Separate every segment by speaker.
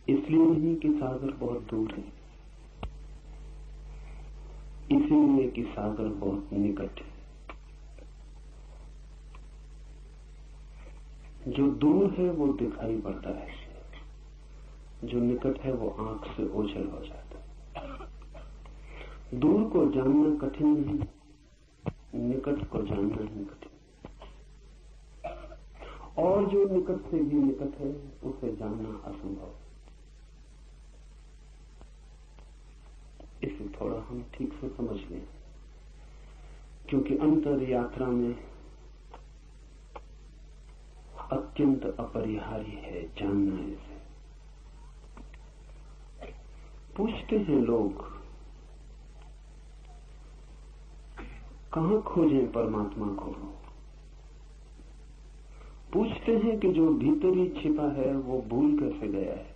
Speaker 1: इसलिए नहीं कि सागर बहुत दूर है, इसीलिए कि सागर बहुत निकट है। जो दूर है वो दिखाई पड़ता है, जो निकट है वो आंख से ओझल हो जाता है। दूर को जानना कठिन नहीं, निकट को जानना ही कठिन। और जो निकट से भी निकट है उसे जानना असंभव। इसे थोड़ा हम ठीक से समझ लें, क्योंकि अंतर यात्रा में अत्यंत अपरिहार्य है जानना इसे। पूछते हैं लोग, कहां खोजें परमात्मा को? पूछते हैं कि जो भीतर ही छिपा है वो भूल कैसे गया है?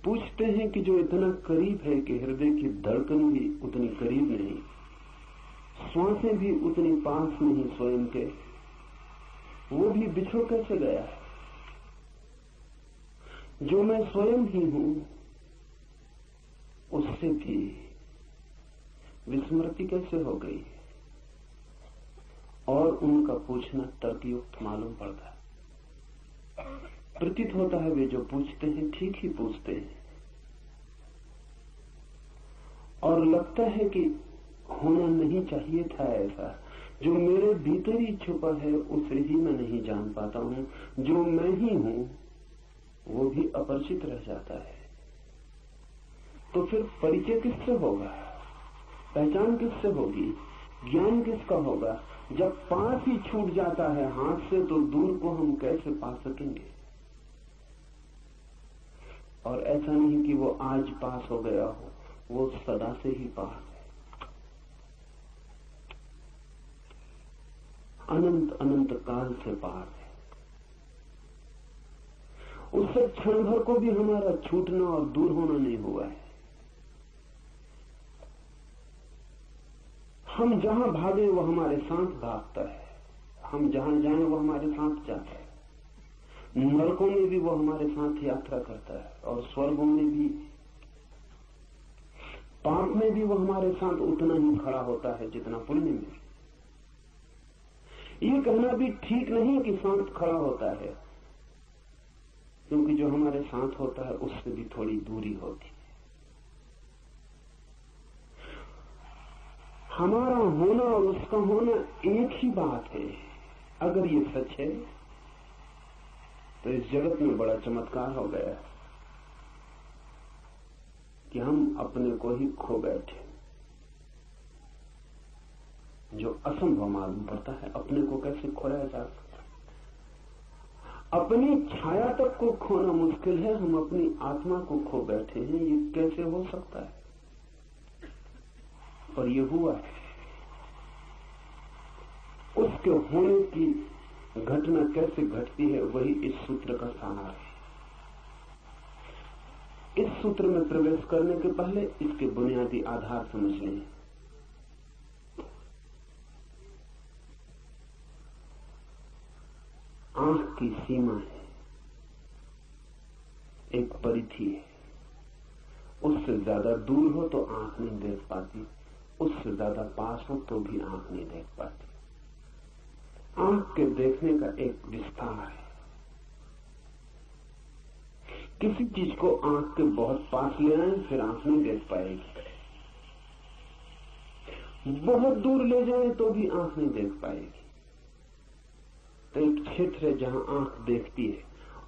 Speaker 1: पूछते हैं कि जो इतना करीब है कि हृदय की धड़कन भी उतनी करीब नहीं, श्वासें भी उतनी पास नहीं स्वयं के, वो भी बिछड़ कैसे गया है? जो मैं स्वयं ही हूं उससे भी विस्मृति कैसे हो गई? और उनका पूछना तर्कयुक्त मालूम पड़ता है। प्रतीत होता है वे जो पूछते हैं ठीक ही पूछते हैं, और लगता है कि होना नहीं चाहिए था ऐसा। जो मेरे भीतर ही छुपा है उसे ही मैं नहीं जान पाता हूं, जो मैं ही हूं वो भी अपरिचित रह जाता है। तो फिर परिचय किससे होगा? पहचान किससे होगी? ज्ञान किसका होगा? जब पास ही छूट जाता है हाथ से तो दूर को हम कैसे पा सकेंगे? और ऐसा नहीं कि वो आज पास हो गया हो, वो सदा से ही पास है, अनंत अनंत काल से पास है। उससे क्षण भर को भी हमारा छूटना और दूर होना नहीं हुआ है। हम जहां भागे वो हमारे साथ भागता है, हम जहां जाएं वो हमारे साथ जाता है। नरकों में भी वो हमारे साथ यात्रा करता है, और स्वर्गों में भी, पाप में भी वो हमारे साथ उतना ही खड़ा होता है जितना पुण्य में। ये कहना भी ठीक नहीं कि साथ खड़ा होता है, क्योंकि जो हमारे साथ होता है उससे भी थोड़ी दूरी होती है। हमारा होना और उसका होना एक ही बात है। अगर ये सच है तो इस जगत में बड़ा चमत्कार हो गया कि हम अपने को ही खो बैठे। जो असंभव मालूम पड़ता है, अपने को कैसे खोया जा सकता है? अपनी छाया तक को खोना मुश्किल है, हम अपनी आत्मा को खो बैठे हैं। ये कैसे हो सकता है? और ये हुआ है। उसके होने की घटना कैसे घटती है, वही इस सूत्र का सार है। इस सूत्र में प्रवेश करने के पहले इसके बुनियादी आधार समझ लें। आंख की सीमा है, एक परिधि है। उससे ज्यादा दूर हो तो आंख नहीं देख पाती, उससे ज्यादा पास हो तो भी आंख नहीं देख पाती। आंख के देखने का एक विस्तार है। किसी चीज को आंख के बहुत पास ले आए फिर आंख नहीं देख पाएगी, बहुत दूर ले जाए तो भी आंख नहीं देख पाएगी। तो एक क्षेत्र है जहां आंख देखती है,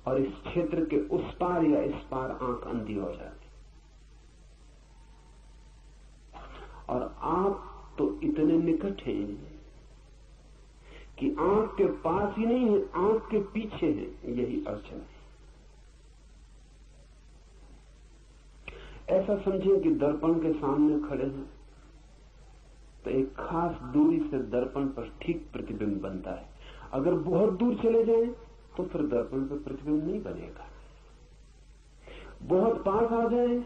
Speaker 1: और इस क्षेत्र के उस पार या इस पार आंख अंधी हो जाती। और आप तो इतने निकट हैं कि आंख के पास ही नहीं है, आंख के पीछे है। यही अड़चन है। ऐसा समझें कि दर्पण के सामने खड़े हैं तो एक खास दूरी से दर्पण पर ठीक प्रतिबिंब बनता है। अगर बहुत दूर चले जाएं तो फिर दर्पण पर प्रतिबिंब नहीं बनेगा। बहुत पास आ जाए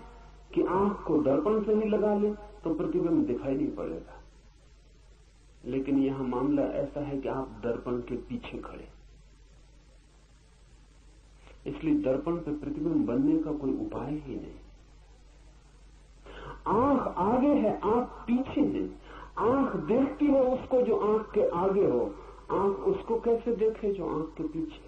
Speaker 1: कि आंख को दर्पण से ही लगा ले तो प्रतिबिंब दिखाई नहीं पड़ेगा। लेकिन यहां मामला ऐसा है कि आप दर्पण के पीछे खड़े, इसलिए दर्पण पे प्रतिबिंब बनने का कोई उपाय ही नहीं। आंख आगे है, आंख पीछे है। आंख देखती है उसको जो आंख के आगे हो, आंख उसको कैसे देखे जो आंख के पीछे।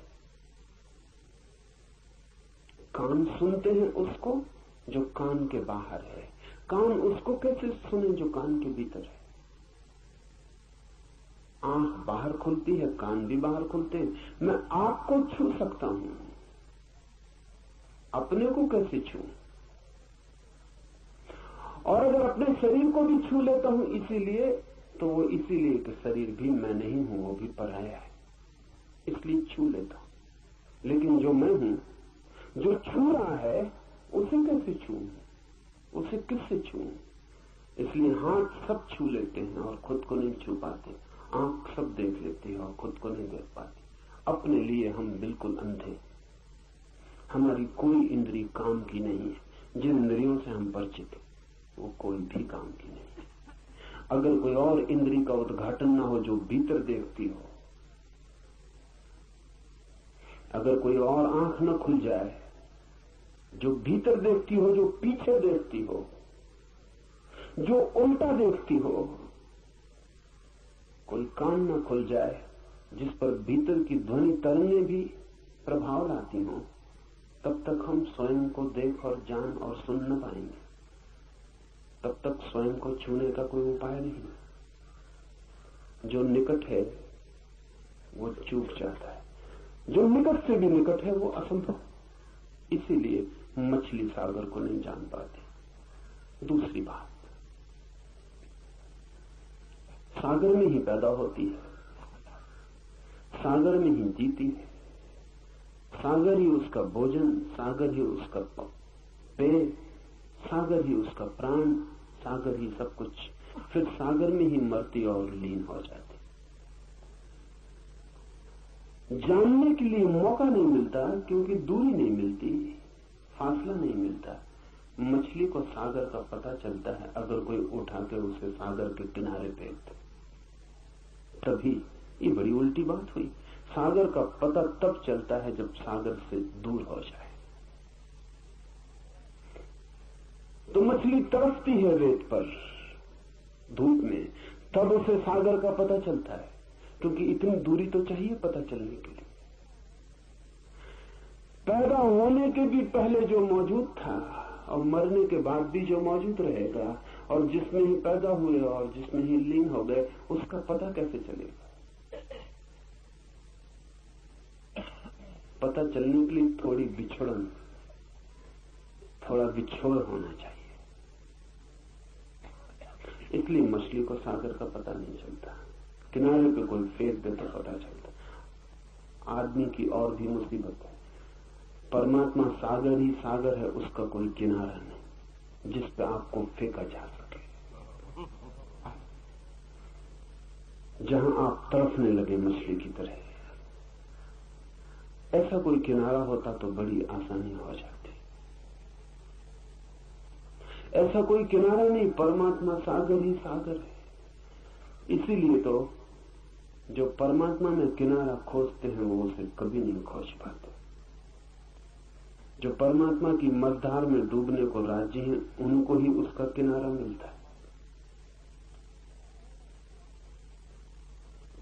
Speaker 1: कान सुनते हैं उसको जो कान के बाहर है, कान उसको कैसे सुने जो कान के भीतर है। आंख बाहर खुलती है, कान भी बाहर खुलते हैं। मैं आपको छू सकता हूं, अपने को कैसे छू? और अगर अपने शरीर को भी छू लेता हूं इसीलिए, तो वो इसीलिए कि शरीर भी मैं नहीं हूं, वो भी पराया है, इसलिए छू लेता हूं। लेकिन जो मैं हूं, जो छू रहा है, उसे कैसे छू? उसे किससे छू? इसलिए हाथ सब छू लेते हैं और खुद को नहीं छू पाते। आंख सब देख लेती है और खुद को नहीं देख पाती। अपने लिए हम बिल्कुल अंधे। हमारी कोई इंद्रिय काम की नहीं है। जिन इंद्रियों से हम परिचित हैं वो कोई भी काम की नहीं है। अगर कोई और इंद्रिय का उद्घाटन ना हो जो भीतर देखती हो, अगर कोई और आंख न खुल जाए जो भीतर देखती हो, जो पीछे देखती हो, जो उल्टा देखती हो, कोई कान न खुल जाए जिस पर भीतर की ध्वनि तरंगें भी प्रभाव लाती हो, तब तक हम स्वयं को देख और जान और सुन न पाएंगे। तब तक स्वयं को छूने का कोई उपाय नहीं। जो निकट है वो चूक जाता है, जो निकट से भी निकट है वो असंभव। इसीलिए मछली सागर को नहीं जान पाती। दूसरी बात, सागर में ही पैदा होती है, सागर में ही जीती है, सागर ही उसका भोजन, सागर ही उसका पेय, सागर ही उसका प्राण, सागर ही सब कुछ। फिर सागर में ही मरती और लीन हो जाती। जानने के लिए मौका नहीं मिलता क्योंकि दूरी नहीं मिलती, फासला नहीं मिलता। मछली को सागर का पता चलता है अगर कोई उठा के उसे सागर के किनारे फेंक दे, तभी। ये बड़ी उल्टी बात हुई। सागर का पता तब चलता है जब सागर से दूर हो जाए। तो मछली तरसती है रेत पर, धूप में, तब उसे सागर का पता चलता है, क्योंकि इतनी दूरी तो चाहिए पता चलने के लिए। पैदा होने के भी पहले जो मौजूद था और मरने के बाद भी जो मौजूद रहेगा, और जिसमें ही पैदा हुए और जिसमें ही लीन हो गए, उसका पता कैसे चलेगा? पता चलने के लिए थोड़ी बिछड़न, थोड़ा बिछोड़ होना चाहिए। इसलिए मछली को सागर का पता नहीं चलता। किनारे पे कोई फेंक दे तो पता चलता। आदमी की और भी मुसीबत है। परमात्मा सागर ही सागर है, उसका कोई किनारा नहीं जिस पे आपको फेंका जा सके। जहां आप तड़फने लगे मछली की तरह, ऐसा कोई किनारा होता तो बड़ी आसानी हो जाती। ऐसा कोई किनारा नहीं, परमात्मा सागर ही सागर है। इसीलिए तो जो परमात्मा में किनारा खोजते हैं वो उसे कभी नहीं खोज पाते। जो परमात्मा की मझधार में डूबने को राजी हैं, उनको ही उसका किनारा मिलता है।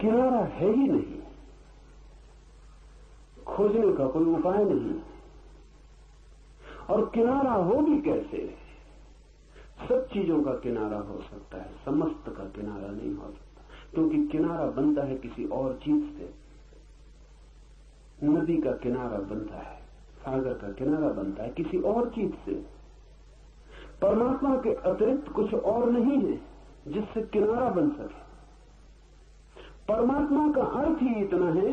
Speaker 1: किनारा है ही नहीं, खोजने का कोई उपाय नहीं। और किनारा हो भी कैसे? सब चीजों का किनारा हो सकता है, समस्त का किनारा नहीं हो सकता, क्योंकि किनारा बनता है किसी और चीज से। नदी का किनारा बनता है, सागर का किनारा बनता है किसी और चीज से। परमात्मा के अतिरिक्त कुछ और नहीं है जिससे किनारा बन सके। परमात्मा का अर्थ ही इतना है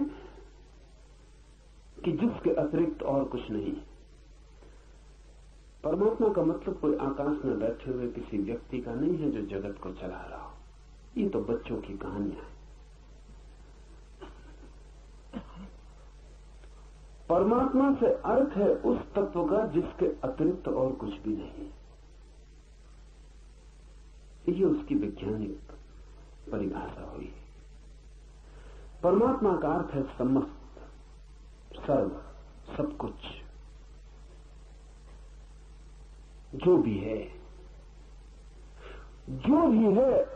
Speaker 1: कि जिसके अतिरिक्त और कुछ नहीं। परमात्मा का मतलब कोई आकाश में बैठे हुए किसी व्यक्ति का नहीं है जो जगत को चला रहा हो। ये तो बच्चों की कहानियां है। परमात्मा से अर्थ है उस तत्व का जिसके अतिरिक्त और कुछ भी नहीं। ये उसकी वैज्ञानिक परिभाषा हुई। परमात्मा का अर्थ है समस्त, सर्व, सब कुछ जो भी है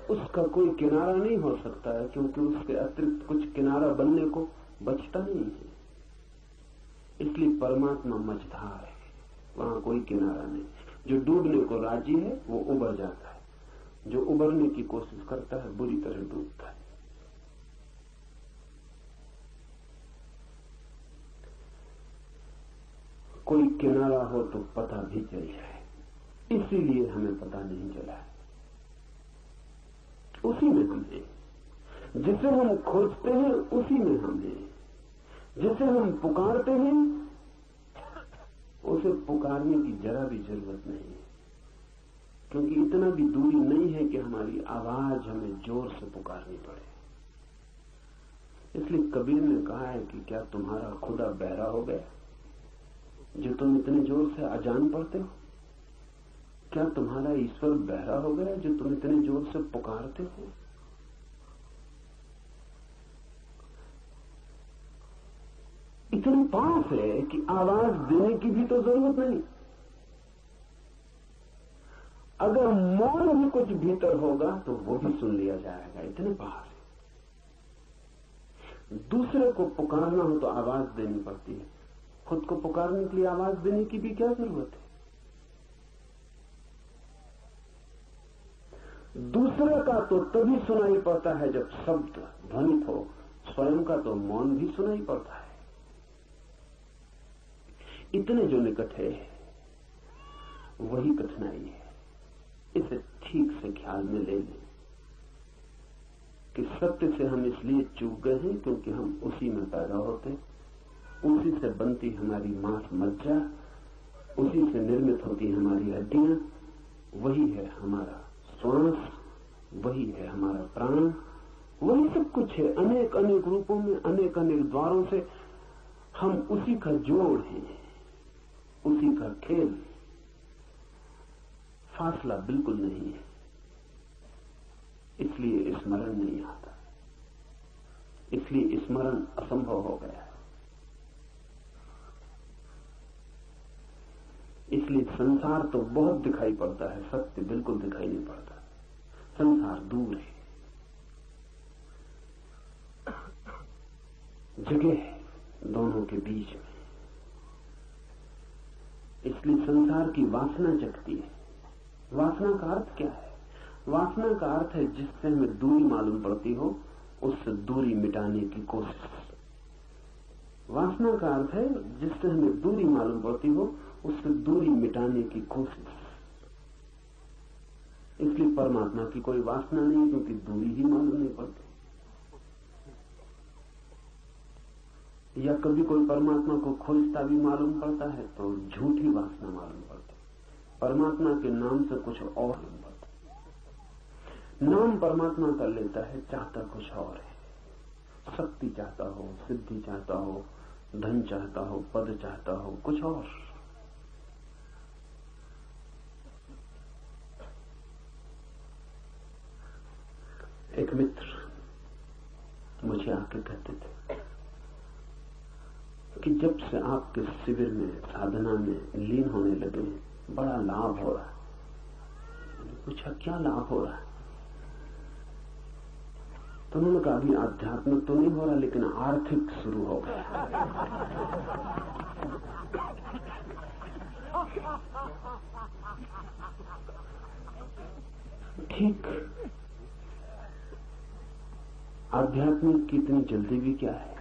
Speaker 1: उसका कोई किनारा नहीं हो सकता है, क्योंकि उसके अतिरिक्त कुछ किनारा बनने को बचता नहीं है। इसलिए परमात्मा मझधार है, वहां कोई किनारा नहीं। जो डूबने को राजी है वो उबर जाता है, जो उबरने की कोशिश करता है बुरी तरह डूबता है। कोई किनारा हो तो पता भी चल जाए, इसीलिए हमें पता नहीं चला है। उसी में हम हैं, जिसे हम खोजते हैं उसी में हम हैं, जिसे हम पुकारते हैं उसे पुकारने की जरा भी जरूरत नहीं है, क्योंकि इतना भी दूरी नहीं है कि हमारी आवाज हमें जोर से पुकारनी पड़े। इसलिए कबीर ने कहा है कि क्या तुम्हारा खुदा बहरा हो गया जो तुम इतने जोर से अजान पढ़ते हो? क्या तुम्हारा ईश्वर बहरा हो गया जो तुम इतने जोर से पुकारते हो? इतने पास है कि आवाज देने की भी तो जरूरत नहीं। अगर मौन भी कुछ भीतर होगा तो वो भी सुन लिया जाएगा, इतने पास है। दूसरे को पुकारना हो तो आवाज देनी पड़ती है, खुद को पुकारने के लिए आवाज देने की भी क्या जरूरत है? दूसरे का तो तभी सुनाई पड़ता है जब शब्द ध्वनित हो, स्वयं का तो मौन भी सुनाई पड़ता है। इतने जो निकट है वही कठिनाई है। इसे ठीक से ख्याल में ले लें कि सत्य से हम इसलिए चूक गए हैं क्योंकि हम उसी में पैदा होते, उसी से बनती हमारी मांस मज्जा, उसी से निर्मित होती हमारी हड्डियां, वही है हमारा श्वास, वही है हमारा प्राण, वही सब कुछ है। अनेक अनेक रूपों में, अनेक अनेक द्वारों से हम उसी का जोड़ हैं, उसी का खेल। फासला बिल्कुल नहीं है, इसलिए स्मरण नहीं आता, इसलिए स्मरण असंभव हो गया है। इसलिए संसार तो बहुत दिखाई पड़ता है, सत्य बिल्कुल दिखाई नहीं पड़ता। संसार दूर है, जगह है दोनों के बीच में। इसलिए संसार की वासना जगती है। वासना का अर्थ क्या है? वासना का अर्थ है जिससे हमें दूरी मालूम पड़ती हो उससे दूरी मिटाने की कोशिश। वासना का अर्थ है जिससे हमें दूरी मालूम पड़ती हो उससे दूरी मिटाने की कोशिश। इसलिए परमात्मा की कोई वासना नहीं, क्योंकि दूरी ही मालूम नहीं पड़ती। या कभी कोई परमात्मा को खोजता भी मालूम पड़ता है तो झूठी वासना मालूम पड़ती। परमात्मा के नाम से कुछ और मालूम पड़ता। नाम परमात्मा का लेता है, चाहता कुछ और है। शक्ति चाहता हो, सिद्धि चाहता हो, धन चाहता हो, पद चाहता हो, कुछ और। एक मित्र मुझे आके कहते थे कि जब से आपके शिविर में, साधना में लीन होने लगे बड़ा लाभ हो रहा है। मैंने पूछा क्या लाभ हो रहा है? तो उन्होंने कहा अभी आध्यात्मिक तो नहीं हो रहा, लेकिन आर्थिक शुरू हो गया। ठीक, आध्यात्मिक की इतनी जल्दी भी क्या है?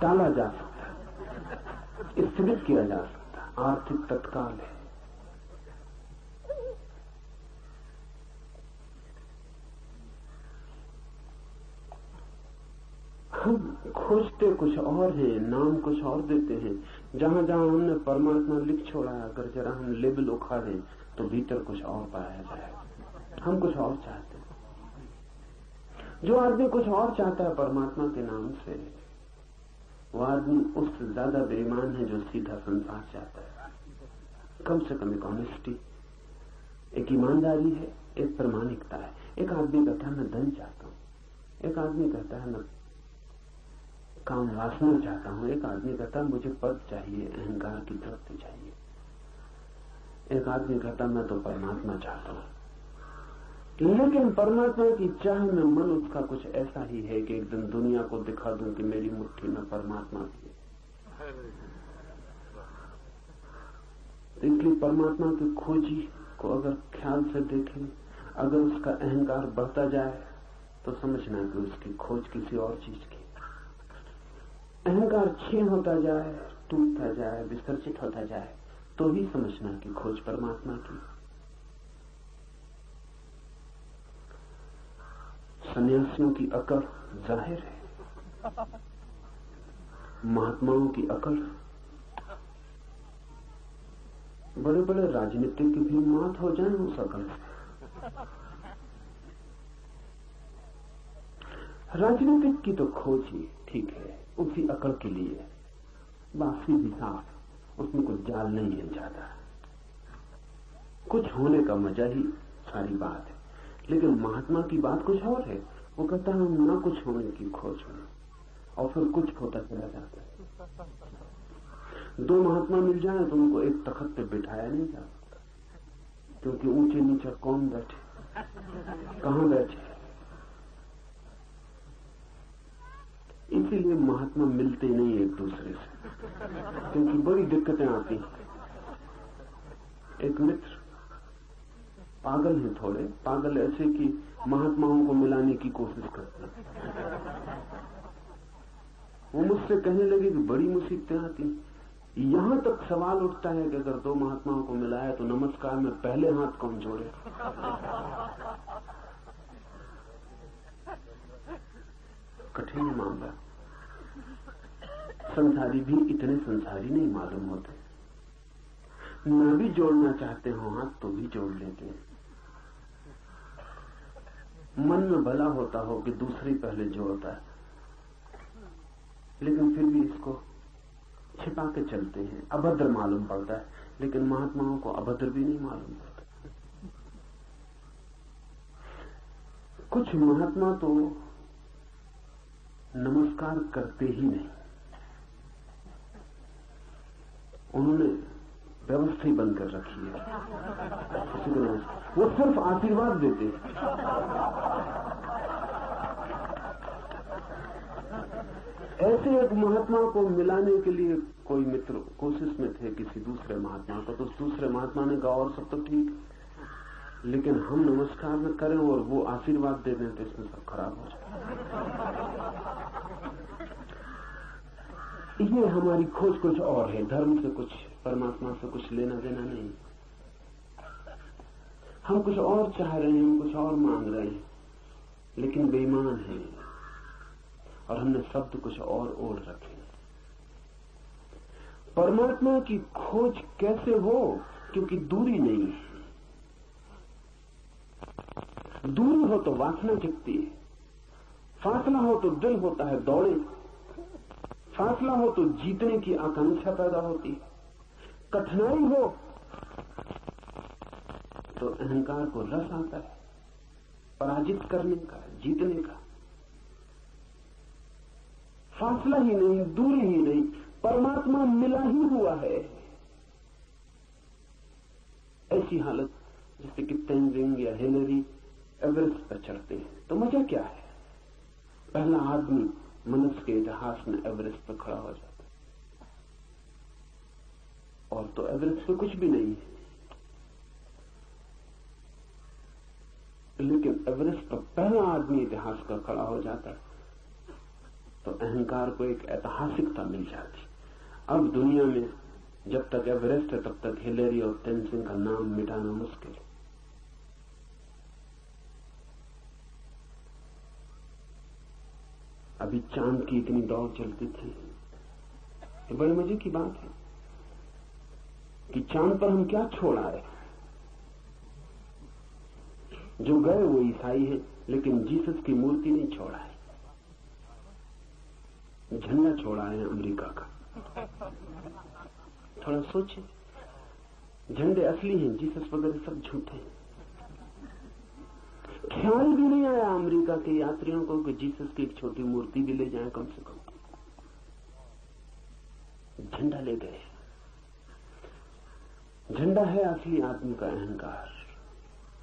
Speaker 1: टाला जा सकता, स्थगित किया जा सकता। आर्थिक तत्काल है। हम खोजते कुछ और हैं, नाम कुछ और देते हैं। जहां जहां हमने परमात्मा लिख छोड़ा है, अगर जरा हम लेबल उखाड़ें तो भीतर कुछ और पाया जाएगा। हम कुछ और चाहते हैं। जो आदमी कुछ और चाहता है परमात्मा के नाम से, वो आदमी उससे ज्यादा बेईमान है जो सीधा संसार चाहता है। कम से कम एक ऑनेस्टी, एक ईमानदारी है, एक प्रामाणिकता है। एक आदमी कहता है मैं धन चाहता हूं, एक आदमी कहता है मैं काम वासना चाहता हूं। एक आदमी कहता है मुझे पद चाहिए, अहंकार की तृप्ति चाहिए। एक आदमी कहता मैं तो परमात्मा चाहता हूं। लेकिन परमात्मा की चाह में मन उसका कुछ ऐसा ही है कि एक दिन दुनिया को दिखा दूं कि मेरी मुट्ठी में परमात्मा भी है। इसलिए परमात्मा की खोजी को अगर ख्याल से देखें, अगर उसका अहंकार बढ़ता जाए तो समझना कि उसकी खोज किसी और चीज की। अहंकार क्षीण होता जाए, टूटता जाए, विसर्जित होता जाए तो ही समझना कि खोज परमात्मा की। सन्यासियों की अकड़ जाहिर है, महात्माओं की अकड़, बड़े बड़े राजनीतिक भी मात हो जाए उस अकड़ से। राजनीतिक की तो खोज ही ठीक है, उसी अकड़ के लिए, बाकी भी साफ, उसमें कुछ जाल नहीं है ज्यादा, कुछ होने का मजा ही सारी बात है। लेकिन महात्मा की बात कुछ और है। वो कहता है हम ना कुछ होने की खोज में, और फिर कुछ होता चला जाता है। दो महात्मा मिल जाए तो उनको एक तख्त पे बिठाया नहीं जा सकता, क्योंकि ऊंचे नीचे कौन बैठे, कहां बैठे। इसीलिए महात्मा मिलते नहीं एक दूसरे से, क्योंकि बड़ी दिक्कतें आती हैं। एक मित्र पागल है, थोड़े पागल ऐसे कि महात्माओं को मिलाने की कोशिश करते हैं। वो मुझसे कहने लगे कि बड़ी मुसीबतें आती, यहां तक सवाल उठता है कि अगर दो महात्माओं को मिलाया तो नमस्कार में पहले हाथ कौन जोड़े। कठिन मामला। संसारी भी इतने संसारी नहीं मालूम होते, न भी जोड़ना चाहते हो हाथ तो भी जोड़ लेते हैं। मन में भला होता हो कि दूसरी पहले जोड़ता है, लेकिन फिर भी इसको छिपा के चलते हैं। अभद्र मालूम पड़ता है, लेकिन महात्माओं को अभद्र भी नहीं मालूम पड़ता। कुछ महात्मा तो नमस्कार करते ही नहीं, उन्होंने व्यवस्था ही बंद कर रखी है। वो सिर्फ आशीर्वाद देते। ऐसे एक महात्मा को मिलाने के लिए कोई मित्र कोशिश में थे किसी दूसरे महात्मा को, तो उस दूसरे महात्मा ने कहा और सब तो ठीक, लेकिन हम नमस्कार न करें और वो आशीर्वाद दे दें तो इसमें सब खराब हो जाए। ये हमारी खोज कुछ और है, धर्म से कुछ, परमात्मा से कुछ लेना देना नहीं। हम कुछ और चाह रहे हैं, हम कुछ और मांग रहे हैं, लेकिन बेईमान हैं और हमने शब्द कुछ और ओढ़ रखे। परमात्मा की खोज कैसे हो? क्योंकि दूरी नहीं है। दूरी हो तो वासना जगती है, फासला हो तो दिल होता है दौड़े, फासला हो तो जीतने की आकांक्षा पैदा होती है, कठिनाई हो तो अहंकार को रस आता है पराजित करने का, जीतने का। फासला ही नहीं, दूरी ही नहीं, परमात्मा मिला ही हुआ है। ऐसी हालत जैसे कि तेंजिंग या हिलरी एवरेस्ट पर चढ़ते हैं तो मजा क्या है? पहला आदमी मनुष्य के इतिहास में एवरेस्ट पर खड़ा हो जाता है, और तो एवरेस्ट पे कुछ भी नहीं है, लेकिन एवरेस्ट पर पहला आदमी इतिहास का खड़ा हो जाता है तो अहंकार को एक ऐतिहासिकता मिल जाती। अब दुनिया में जब तक एवरेस्ट है तब तक हिलेरी और तेंजिंग का नाम मिटाना मुश्किल है। अभी चांद की इतनी दौड़ चलती थी, ये बड़े मजे की बात है कि चांद पर हम क्या छोड़ आए। जो गए वो ईसाई है, लेकिन जीसस की मूर्ति नहीं छोड़ा है, झंडा छोड़ा है अमेरिका का। थोड़ा सोचिए, झंडे असली हैं, जीसस वगैरह सब झूठे हैं। ख्याल भी नहीं आया अमेरिका के यात्रियों को कि जीसस की एक छोटी मूर्ति भी ले जाएं कम से कम। झंडा ले गए। झंडा है असली आदमी का अहंकार।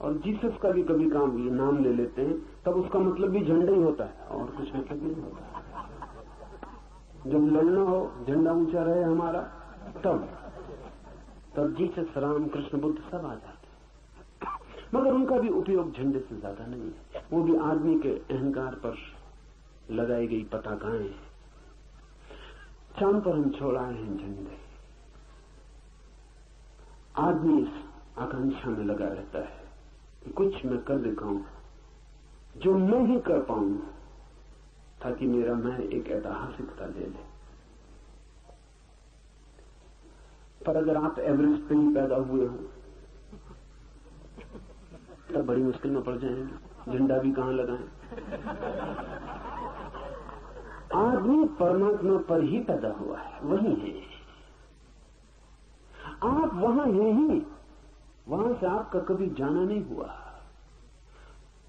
Speaker 1: और जीसस का भी कभी काम ये नाम ले लेते हैं तब उसका मतलब भी झंडा ही होता है और कुछ मतलब नहीं होता। जब लड़ना हो, झंडा ऊंचा रहे हमारा, तब जीसस, राम, कृष्ण, बुद्ध सब आ जाते हैं। मगर उनका भी उपयोग झंडे से ज्यादा नहीं है। वो भी आदमी के अहंकार पर लगाई गई पताकाएं। चांद पर हम छोड़ आए हैं झंडे। आदमी इस आकांक्षा में लगा रहता है कि कुछ मैं कर दिखाऊं जो मैं ही कर पाऊं, ताकि मेरा मैं एक ऐतिहासिकता ले ले। पर अगर आप एवरेस्ट पे ही पैदा हुए हो तब बड़ी मुश्किल में पड़ जाएंगे, झंडा भी कहां लगाएं। आदमी परमात्मा पर ही पैदा हुआ है, वही है। आप वहां हैं ही, वहां से आपका कभी जाना नहीं हुआ।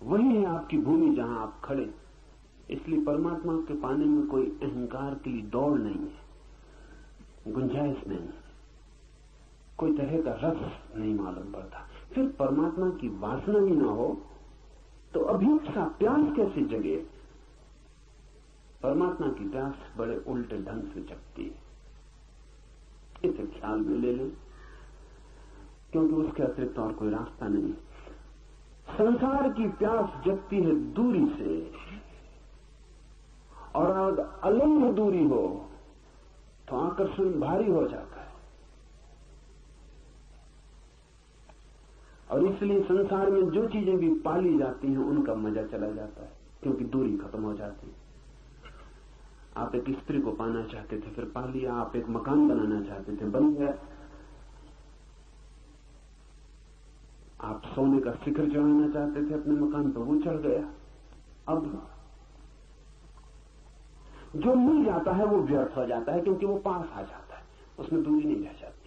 Speaker 1: वही है आपकी भूमि जहां आप खड़े। इसलिए परमात्मा के पाने में कोई अहंकार की दौड़ नहीं है, गुंजाइश नहीं, कोई तरह का रस नहीं मालूम पड़ता। फिर परमात्मा की वासना ही ना हो तो अभीप्सा, प्यास कैसे जगे? परमात्मा की प्यास बड़े उल्टे ढंग से जगती है। इसे ख्याल में ले लें, क्योंकि उसके अतिरिक्त और कोई रास्ता नहीं। संसार की प्यास जगती है दूरी से, और अगर अलंघ दूरी हो तो आकर्षण भारी हो जाता है। और इसलिए संसार में जो चीजें भी पाली जाती हैं उनका मजा चला जाता है, क्योंकि दूरी खत्म हो जाती है। आप एक स्त्री को पाना चाहते थे, फिर पा लिया। आप एक मकान बनाना चाहते थे, बन गया। आप सोने का शिखर चढ़ाना चाहते थे अपने मकान पर, वो चढ़ गया। अब जो मिल जाता है वो व्यर्थ हो जाता है, क्योंकि वो पास आ जाता है, उसमें दूरी नहीं रह जाती।